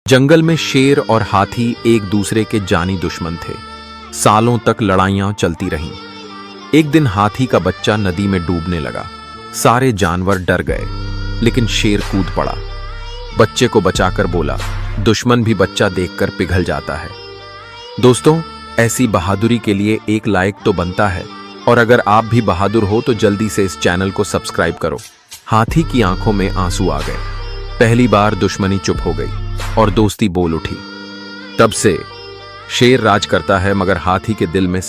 जंगल में शेर और हाथी एक दूसरे के जानी दुश्मन थे। सालों तक लड़ाइयां चलती रहीं। एक दिन हाथी का बच्चा नदी में डूबने लगा। सारे जानवर डर गए, लेकिन शेर कूद पड़ा। बच्चे को बचाकर बोला, दुश्मन भी बच्चा देखकर पिघल जाता है। दोस्तों, ऐसी बहादुरी के लिए एक लाइक तो बनता है, और अगर आप भी बहादुर हो तो जल्दी से इस चैनल को सब्सक्राइब करो। हाथी की आंखों में आंसू आ गए। पहली बार दुश्मनी चुप हो गई और दोस्ती बोल उठी। तब से शेर राज करता है, मगर हाथी के दिल में